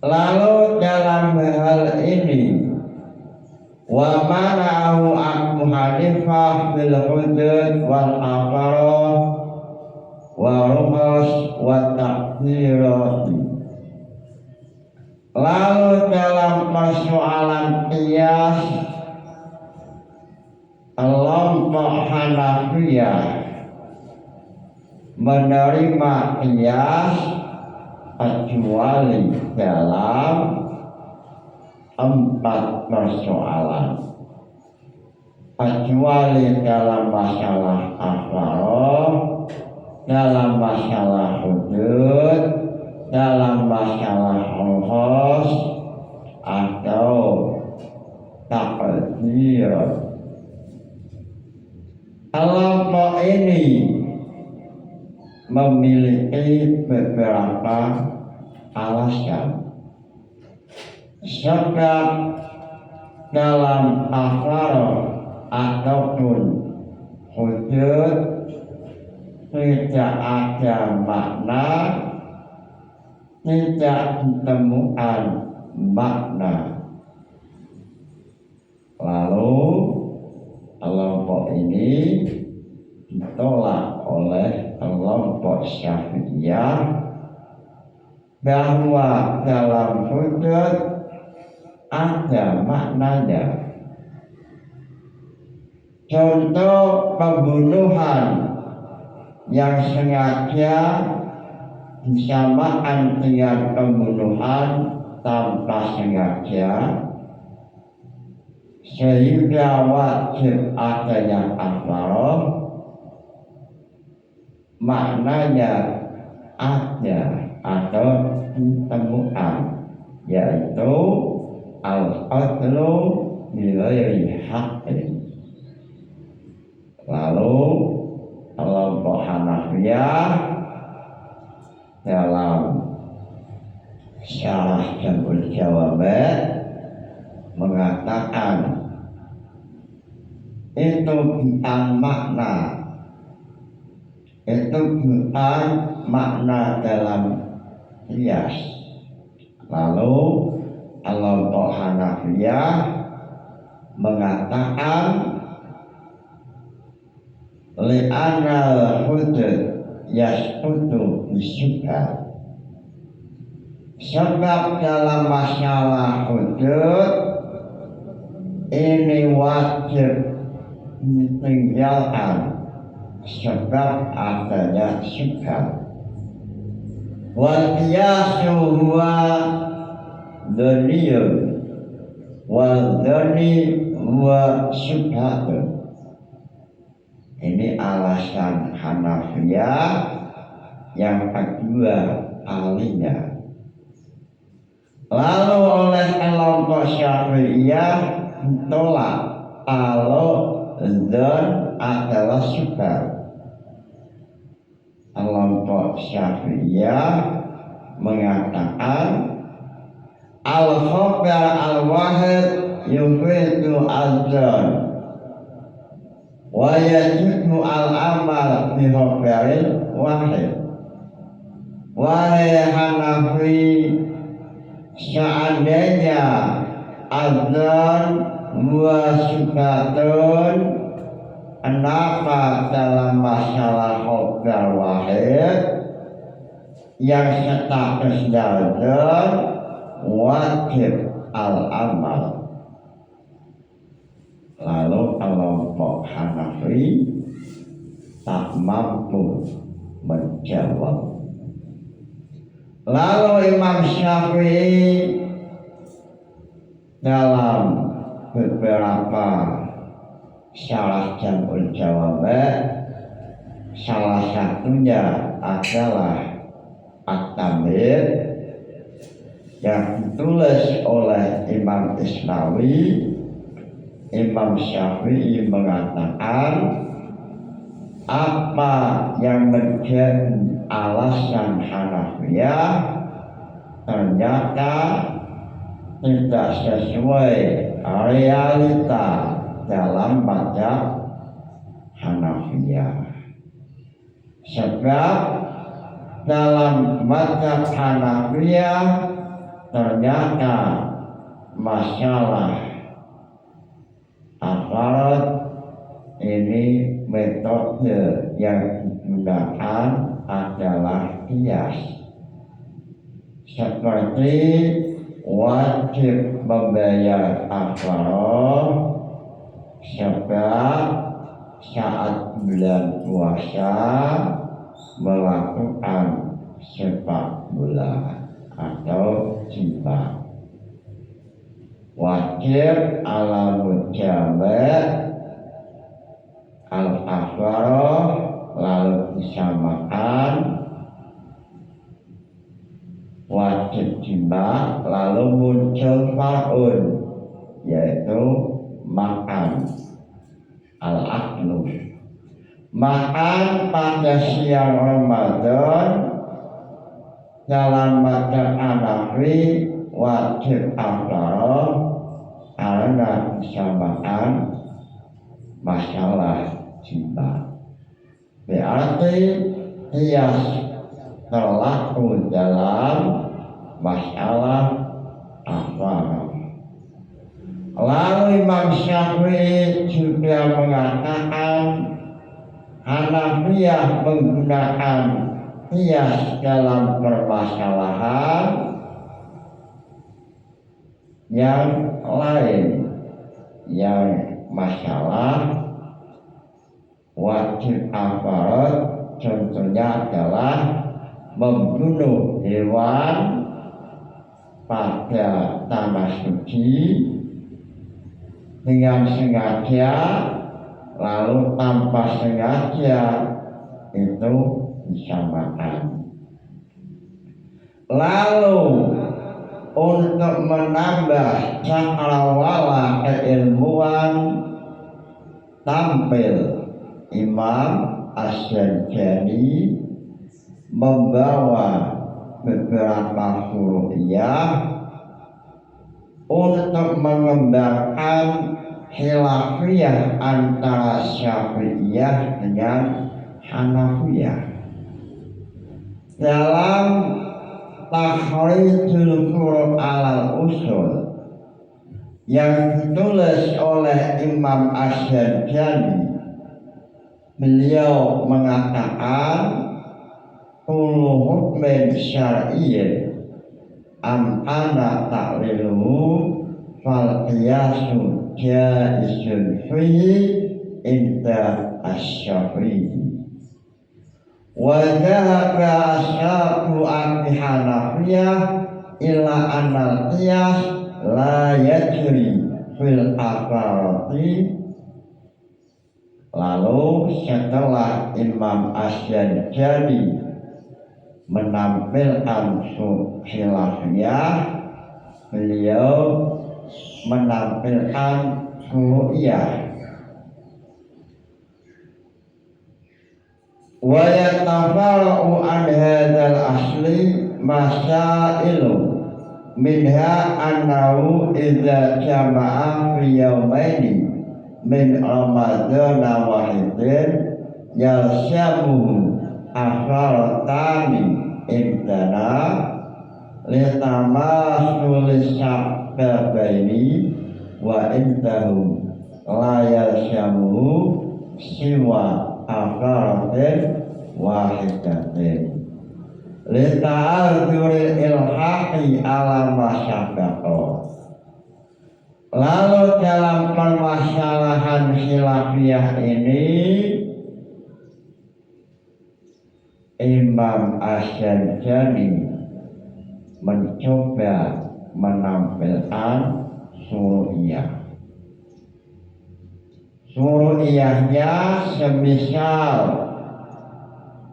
Lalu dalam hal ini wa mana'ahu Abu Hanifah bil hudud wal afarah wa rukhas wa takdirati. Lalu dalam persoalan qiyas kelompok Hanafiyah menerima qiyas kecuali dalam 4 persoalan, kecuali dalam masalah afarah, dalam masalah hudud, dalam masalah rukhas atau takdir. Kelompok ini memiliki beberapa alasan. Sebab dalam afarah ataupun hudud tidak ada makna, tidak ditemukan makna. Lalu kelompok ini ditolak oleh kelompok Syafi'iyah bahwa dalam hudud ada maknanya. Contoh pembunuhan yang sengaja disamaan dengan pembunuhan tanpa sengaja, sehingga wajib adanya kafarah. Maknanya ada atau ditemukan, yaitu al-qatlu bighairi haqqin. Lalu kelompok Hanafiyah dalam syarah Jamul Jawabat mengatakan itu bukan makna, itu bukan makna dalam qiyas. Lalu kelompok Hanafiyah mengatakan li'anna al-hudud yasqutu bisyubhat. Sebab dalam masalah hudud ini wajib ditinggalkan sebab adanya syubhat. Wal qiyasu huwa dhaniyun wal dhani huwa syubhatun. Ini alasan Hanafiyah yang kedua kalinya. Lalu oleh kelompok Syafi'iyah ditolak kalau dzan adalah syubhat. Kelompok Syafi'iyah mengatakan al-khabar al-wahid yufidu al-dzan wa yajibu al-amal bi khabaril wahid. Wahai Hanafi, seandainya adzan wa syubhatun, kenapa dalam masalah khabar wahid yang statusnya adzan wajib al-amal? Lalu kelompok Hanafi tak mampu menjawab. Lalu Imam Syafi'i dalam beberapa syarah Jamul Jawabat, salah satunya adalah At-Tamhid yang ditulis oleh Imam Isnawi, Imam Syafi'i mengatakan apa yang menjadi alasan Hanafiyah ternyata tidak sesuai realita dalam mazhab Hanafiyah. Sebab dalam mazhab Hanafiyah ternyata masalah aparat ini metode yang digunakan adalah qiyas, seperti wajib membayar aparat sebab saat bulan puasa melakukan sepak bola atau jima. Wajib ala mujamah al-afarah lalu bisa makan. Wajib jima lalu muncul far'un yaitu makan al-aklu. Makan pada siang Ramadan dalam mazhab Hanafi wajib afarah karena bisa makan masalah jima. Berarti qiyas terlaku dalam masalah afarah. Lalu Imam Syafi'i juga mengatakan Hanafiyah menggunakan qiyas dalam permasalahan yang lain, yang masalah wajib aparat contohnya adalah membunuh hewan pada tanah suci dengan sengaja lalu tanpa sengaja itu bisa makan. Lalu untuk menambah cakrawala keilmuan tampil Imam Asy-Syadzali membawa beberapa furu'iyah untuk mengembangkan khilafiyah antara Syafi'iyah dengan Hanafiyah. Dalam Takhrijul Furu' alal Usul yang ditulis oleh Imam Asy-Syadzali, beliau mengatakan kullu hukmin syar'iyyin amkana ta'liluhu fal qiyasu jaizun fihi inda asy-Syafi'i. Wa dhahaba ashabu Hanafiyah ila anal qiyas la yajri fil afarati. Lalu setelah Imam Asy-Syadzali menampilkan khilafiyah, beliau menampilkan furu'iyah. Wa yatafara'u an hadzal asli masailu minha annahu idza jama'a fi yawmaini min Ramadana wahidin yalsyamuhu afaratani indana litamasul sababaini wa indahum la yalsyamuhu siwa afaratin wahidatin lita'adzuril ilhaqi ala masyabaqo. Lalu dalam permasalahan khilafiyah ini Imam Asy-Syadzali mencoba menampilkan furu'iyah. Furu'iyahnya semisal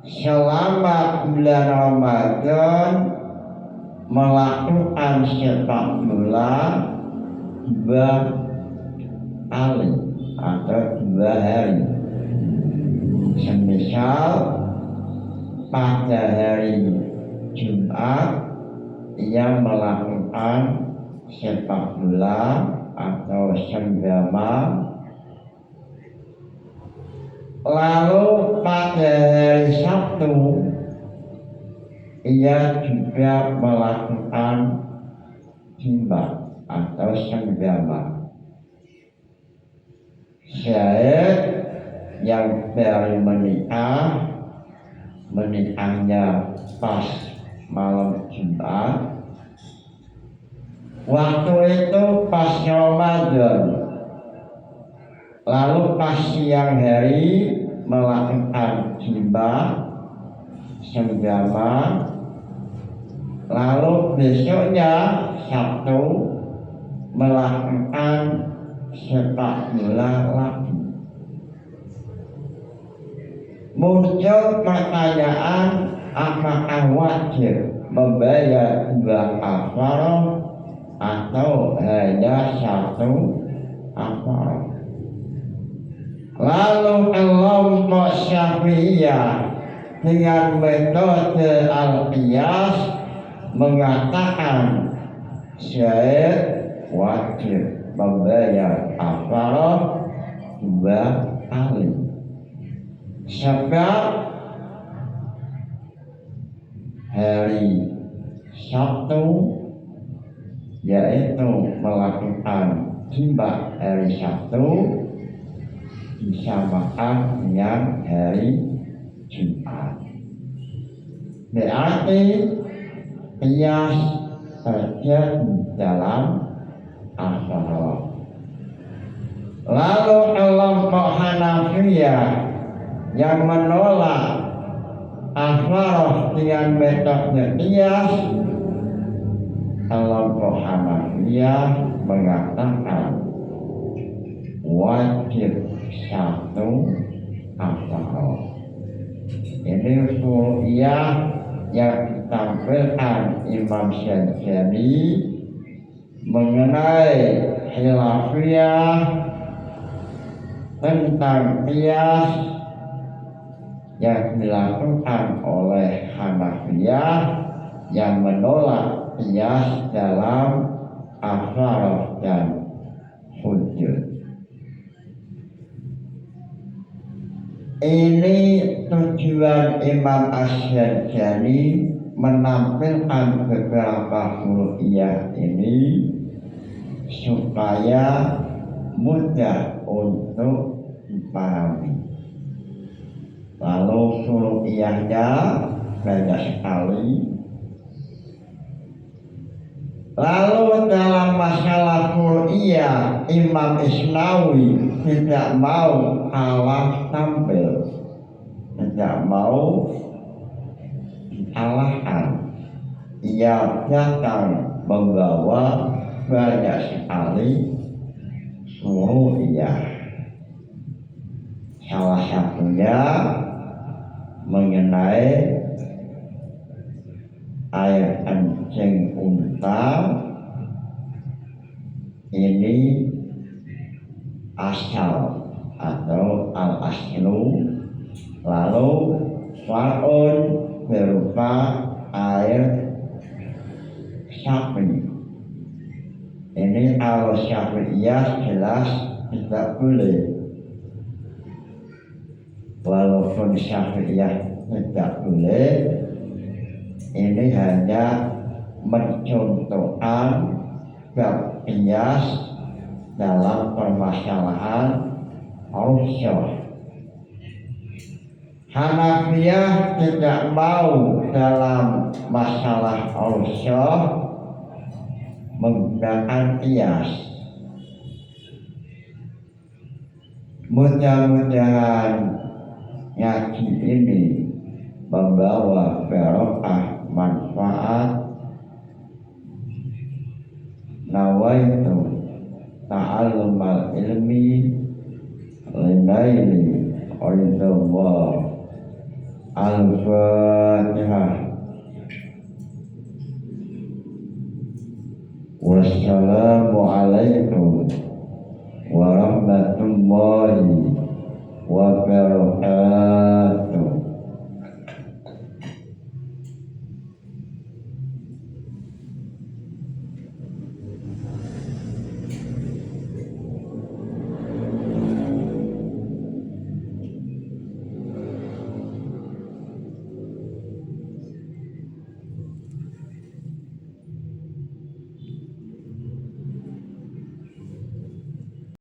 selama bulan Ramadan melakukan sepak bola kali atau 2 hari. Semisal pada hari Jumat ia melakukan sepak bola atau senggama, lalu pada hari Sabtu ia juga melakukan timbang atau senggama. Syahid yang baru menikahnya pas malam Jumat, waktu itu pas Ramadan, lalu pas siang hari melakukan timbang senggama, lalu besoknya Sabtu melakukan sepak bola lagi. Muncul pertanyaan, apakah wajib membayar 2 kafarah atau hanya 1 kafarah? Lalu kelompok Syafi'iyah dengan metode al-qiyas mengatakan syahid wajib membayar kafarah 2 kali. Sebab hari Sabtu yaitu melakukan timbang hari Sabtu disamakan dengan hari Jumat. Berarti qiyas terjadi dalam al-farah. Lalu kelompok Hanafiyah yang menolak al-farah dengan metode qiyas, kelompok Hanafiyah mengatakan wajib 1 al-farah. Ini furu'iyah yang ditampilkan Imam Syadzali mengenai khilafiyah tentang qiyas yang dilakukan oleh Hanafiyah yang menolak qiyas dalam al-farah dan hujud. Ini tujuan Imam Asy-Syadzali menampilkan beberapa furu'iyah ini supaya mudah untuk dipahami. Lalu furu'iyahnya banyak sekali. Lalu dalam masalah furu'iyah, Imam Isnawi tidak mau kalah tampil, tidak mau dikalahkan. Ia datang membawa banyak sekali furu'iyah. Salah satunya mengenai air kencing unta, ini asal atau al-aslu, lalu far'un berupa air sapi. Ini kalau Syafi'iyah jelas tidak boleh. Walaupun Syafi'iyah tidak boleh, ini hanya mencontohkan bab qiyas dalam permasalahan rusyah. Hanafiyah tidak mau dalam masalah rusyah menggunakan qiyas. Mudah-mudahan ngaji ini membawa barokah manfaat. Nawaitu ta'allumal ilmi linaili ridallah. Al-Fatihah. Wassalamu alaikum